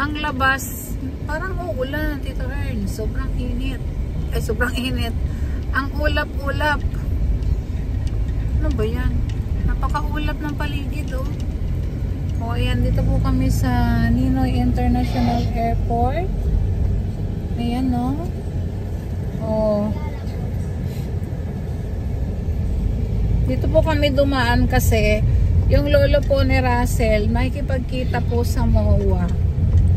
ang labas, parang uulan, Tito Ern. Sobrang init. Ay, sobrang init. Ang ulap-ulap. Ano ba yan? Napaka-ulap ng paligid, oh. O, ayan, dito po kami sa Ninoy International Airport. Ayan, no? O. Dito po kami dumaan kasi yung lolo po ni Russell, makikipagkita po sa MOA.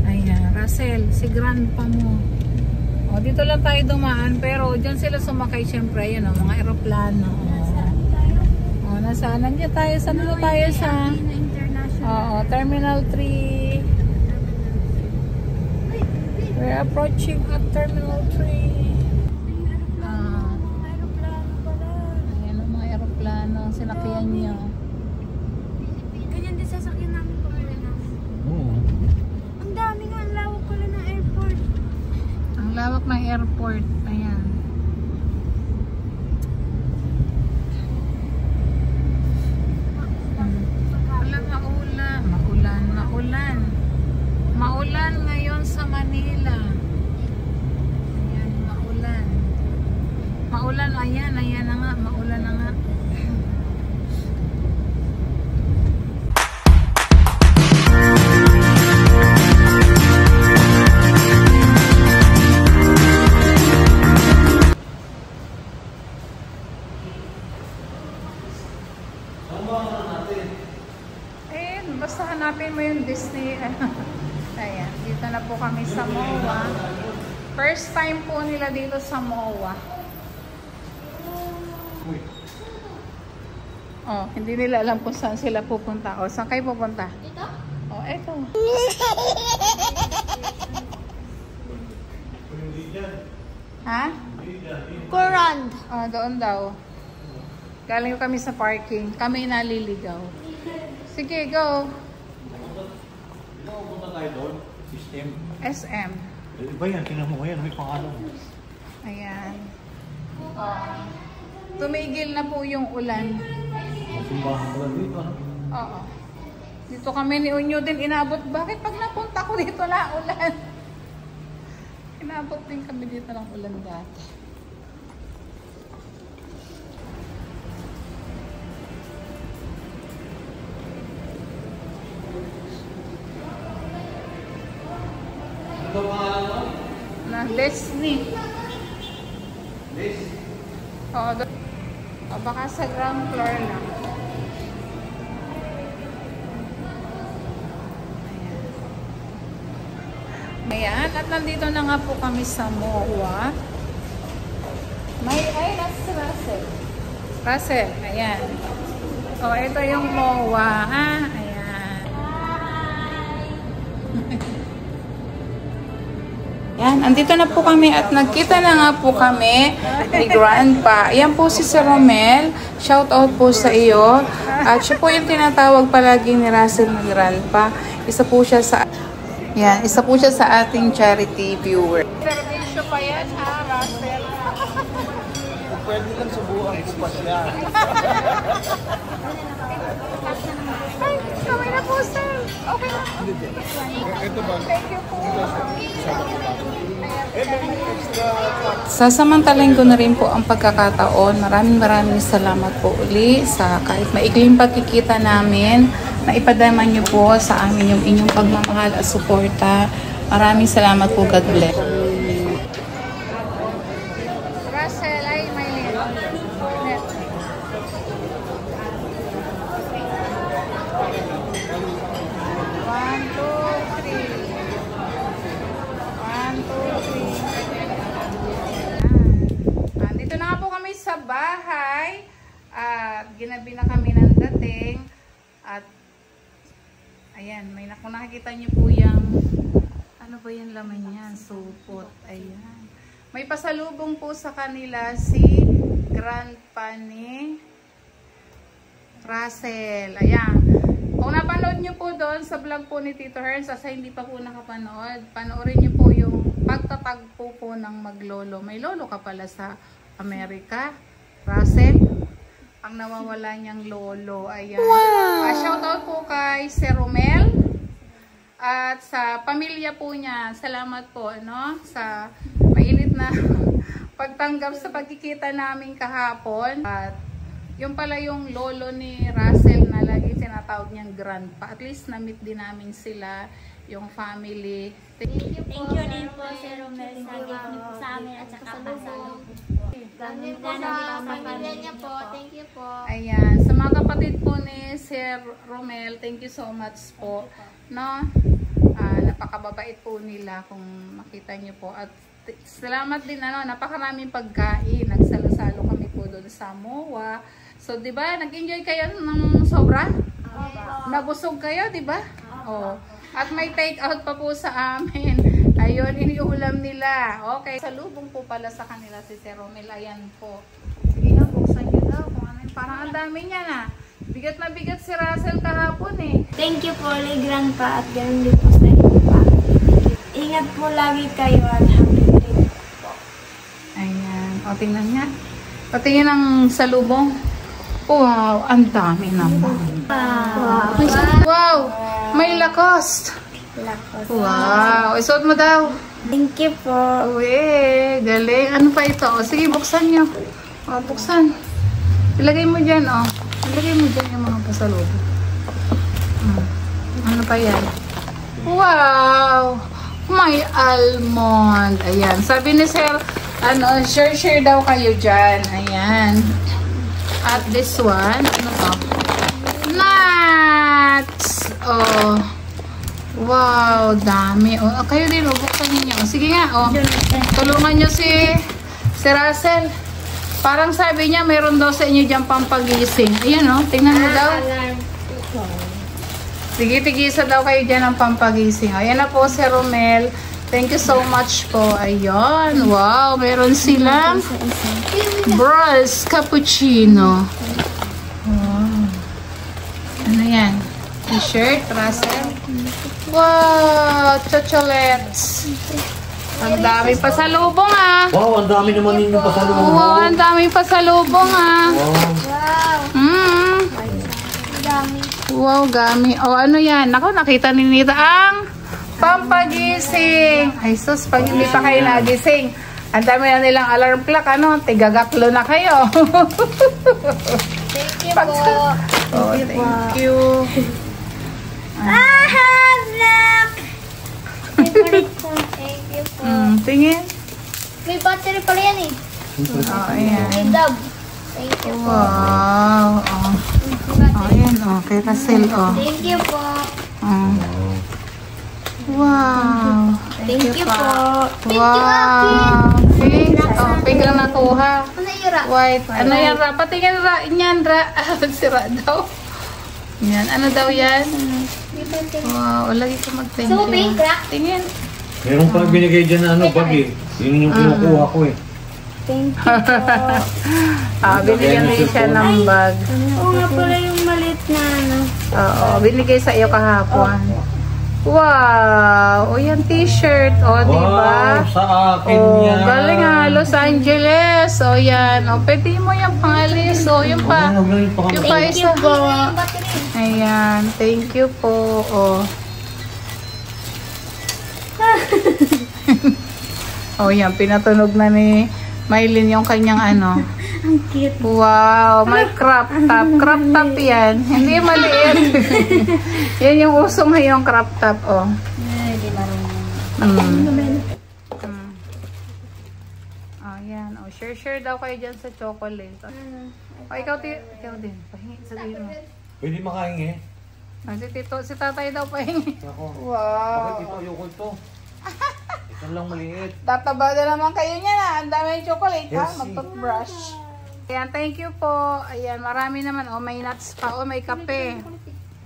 Ayan, Russell, si grandpa mo. O, dito lang tayo dumaan, pero dyan sila sumakay syempre, yun o, mga aeroplano. O, nasaan nandiyan tayo? Saan na tayo sa... Oo, Terminal 3. We're approaching at Terminal 3. Sinakyan niya. Ganyan din sasakyan namin pag uwi namin. Oo. Ang dami nga, ang lawak pala ng airport. Ang lawak ng airport. Ayan. Wala, maulan. Maulan. Maulan ngayon sa Manila. Ayan, maulan. Maulan, ayan na nga. Maulan na nga. Basta hanapin mo yung Disney. Ayan, dito na po kami sa MOA. First time po nila dito sa MOA. Oh, hindi nila alam kung saan sila pupunta. Oh, saan kayo pupunta? Dito? Oh, eto. Ha? Corand. Oh, doon daw. Galing kami sa parking. Kami naliligaw. Sige, go. Punta tayo doon. System. SM. Iba yan. Tingnan mo yan. May pangalan. Ayan. Oh. Tumigil na po yung ulan. Simbahan pala dito. Oo. Dito kami ni Unyo din inabot. Bakit pag napunta ko dito na ulan? Inabot din kami dito ng ulan dati. Na Disney. Oo, baka sa ground floor lang. Ayan, at nandito na nga po kami sa MOA. Ay, nasa Russell. Russell, ayan. O, ito yung MOA, ha? Ayan. Yan, andito na po kami at nagkita na nga po kami ni Grandpa. Ayan po si Sir Romel. Shout out po sa iyo. At siya po yung tinatawag palagi ni Russell na Grandpa. Isa po siya sa ating charity viewer. Servisyo pa yan ha, Russell. Pwede lang subukan ko pa siya. Ay, kamay na po, sir. Okay na. Ito ba? Thank you po. Sasamantalain ko na rin po ang pagkakataon. Maraming salamat po uli sa kahit maikling pagkikita namin na ipadama niyo po sa amin yung inyong pagmamahal at suporta. Maraming salamat po. God bless. Russell, ay, may net. One, two, three. Dito na nga po kami sa bahay. At ginabi na kami ng dating. At ayan, kung nakikita niyo po yung ano ba yung laman niyan? Supot. Ayan. May pasalubong po sa kanila si Grandpa ni Russell. Ayan. Kung napanood nyo po doon sa vlog po ni Tito Herns, sa hindi pa po nakapanood, panoorin nyo po yung pagtatagpo po ng maglolo. May lolo ka pala sa Amerika, Russell. Ang nawawala niyang lolo. Ayan. Wow! Shoutout po kay Sir Romel. at sa pamilya po niya. Salamat po, ano, sa mainit na pagtanggap sa pagkikita namin kahapon. At yung pala yung lolo ni Russell na lagi tinatawag niyang grandpa. At least na-meet din namin sila, yung family. Thank you din po, Sir Romel, sa gift niyo po sa amin at saka pasalubong. Ganun po sa pamilya niya po. Thank you po. Ayan, sa mga kapatid po ni Sir Romel, thank you so much po. No? Napakababait po nila kung makita niyo po. At salamat din, ano, napakaraming pagkain. Nagsalo-salo kami po doon sa MOA. So, di ba, nag-enjoy kayo ng sobra? Nabusog kayo, di ba? Oh. At may take out pa po sa amin. Ayun, iniulam nila. Okay. Salubong po pala sa kanila si Sir Romel. Ayan po. Sige nga, buksan nyo daw. Kung ano, parang ang dami niya na. Bigat na bigat si Russell kahapon eh. Thank you po, Grandpa, at ganun din po sa inyo pa. Ingat po lagi kayo at happy day po. Ayan. O, tingnan niya. Patingin ang salubong. Wow, ang dami naman. Wow, may Lacoste. Wow, isuot mo daw. Thank you po. Uwe, galing. Ano pa ito? O, sige, buksan nyo. O, buksan. Ilagay mo dyan, o. Ilagay mo dyan yung mga pasalubong. Ano pa yan? Wow! May almond. Ayan. Sabi ni Sir, ano, share daw kayo dyan. Ayan. At this one, ano to? Nuts! Oh. Wow, dami. Oh, kayo din, buksan niyo. Sige nga, oh. Tulungan niyo si Russell. Parang sabi niya, mayroon daw sa inyo dyan pampagising. Ayan, oh. Tingnan mo daw. Sige, tigisa daw kayo dyan ng pampagising. Ayan na po si Romel. Thank you so much po. Ayun. Wow, meron silang Bros Cappuccino. Wow. Ano yan? T-shirt, Russell. Wow, chocolates. Ang dami pasalubong ah. Wow, ang dami naman ninyong pasalubong. Wow, ang dami pasalubong ah. Wow. Dami. Wow, gami. O, ano yan? Ako, nakita ni Nita ang pampagising. Ay, sus, pag hindi pa kayo nagising, ang dami na nilang alarm clock, ano? Tigagaklo na kayo. Thank you po. Oh, thank you. Black! Favorite ko. Thank you po. Tingin. May battery pala yan eh. Oh, ayan. May dub. Thank you po. Wow. Oh. Oh, ayan, oh. Kay Russell, oh. Thank you po. Oh. Wow. Thank you po. Wow. Pink. Oh, pink lang nakuha. Ano yung ra? White. Ano yan, Ra? Patingin, Ra. Yan, Ra. Sira daw. Yan. Ano daw yan? Wow. Lagi ko mag-thank So, you. pink, Ra? Tingin. Meron pa binigay dyan na ano, bag eh. Yun yung kinukuha ko eh. Thank you po. Binigyan din siya ng bag. Oo nga pala yung maliit na ano. Oo. Binigay sa iyo kahapon. Wow. O, yan t-shirt. O, diba? Wow, sa akin Oh, yan. galing ha, Los Angeles. O, yan. O, pwede mo yung pangalis. O, yung pa. Yung pa Thank you isa. po. Yung battery. Ayan. Thank you po. O. O, yan. Pinatunog na ni Maylin yung kanyang ano. Ang cute. Wow. May crop top. Crop top yan. Hindi maliit. Yan yung uso ngayong crop top. O. Hindi marunong. Oh, yan. Oh, share daw kayo dyan sa chocolate. Oh, ikaw din. Pahingi, sabihin mo. Pwede makahingi. Ah, si tatay daw pahingi. Ako. Wow. Bakit ito ayoko ito? Ito lang maliit. Tataba na naman kayo niya na. Ang dami yung chocolate, ha? Yes, Mag-toothbrush. Ayan, thank you po. Ayan, marami naman. Oh, may nuts pa. Oh, may kape.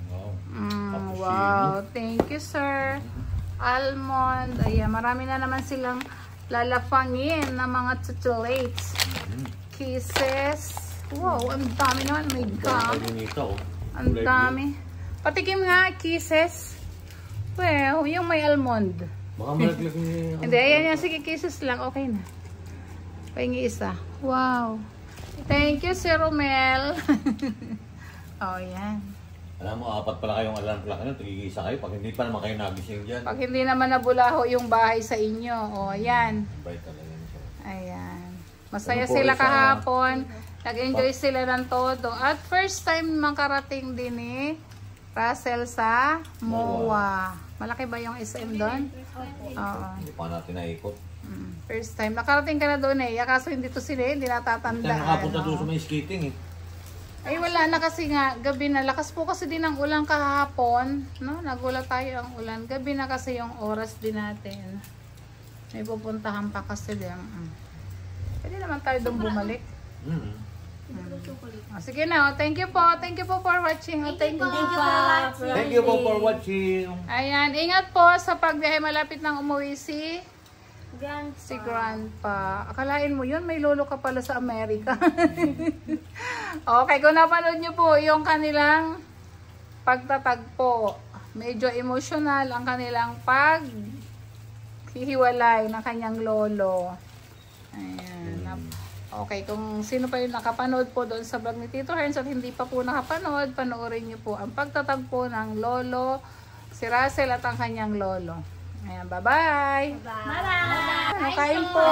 Wow. Wow. Thank you, sir. Almond. Ayan, marami na naman silang lalapangin na mga chocolates. Kisses. Wow, ang dami naman. May gum. Ang dami. Patikim nga, kisses. Well, yung may almond. Baka malaglag niya. Hindi, ayan yan. Sige, kisses lang. Okay na. Pahingi isa. Wow. Thank you, Sir Romel. Oh, yan. Alam mo, apat pala kayong alarm clock nyo, tigigisa kayo pag hindi pa naman kayo nagising dyan. Pag hindi naman nabulaho yung bahay sa inyo. O, yan. Bait talaga yun siya. Ayan. Masaya Ano po, sila isa- kahapon. Nag-enjoy sila ng todo. At first time makarating din ni Russell sa MOA. Malaki ba yung SM doon? Oo. Hindi pa natin naikot. First time. Nakarating ka na doon eh. Kaso hindi to sila, hindi Tayo natatandaan. nakapunta doon sa may skating eh. Ay wala na kasi nga, gabi na. Lakas po kasi din ang ulan kahapon. No? Nagulat tayo ang ulan. Gabi na kasi yung oras din natin. May pupuntahan pa kasi din. Pwede naman tayo doon bumalik. Sige na, thank you po. Thank you po for watching. Thank you po. Thank you po for watching. Ayan, ingat po sa pagbiyahe. Malapit nang umuwi si Grandpa. Akalain mo yun, may lolo ka pala sa Amerika. Okay, kung napanood nyo po yung kanilang pagtatagpo, medyo emotional ang kanilang paghihiwalay ng kanyang lolo. Ayan. Okay, kung sino pa yung nakapanood po doon sa vlog ni Tito Herns at hindi pa po nakapanood, panoorin nyo po ang pagtatagpo ng lolo, si Russell at ang kanyang lolo. Ayan, bye-bye! Bye-bye! Kain po!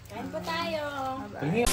Kain po tayo! Tingin.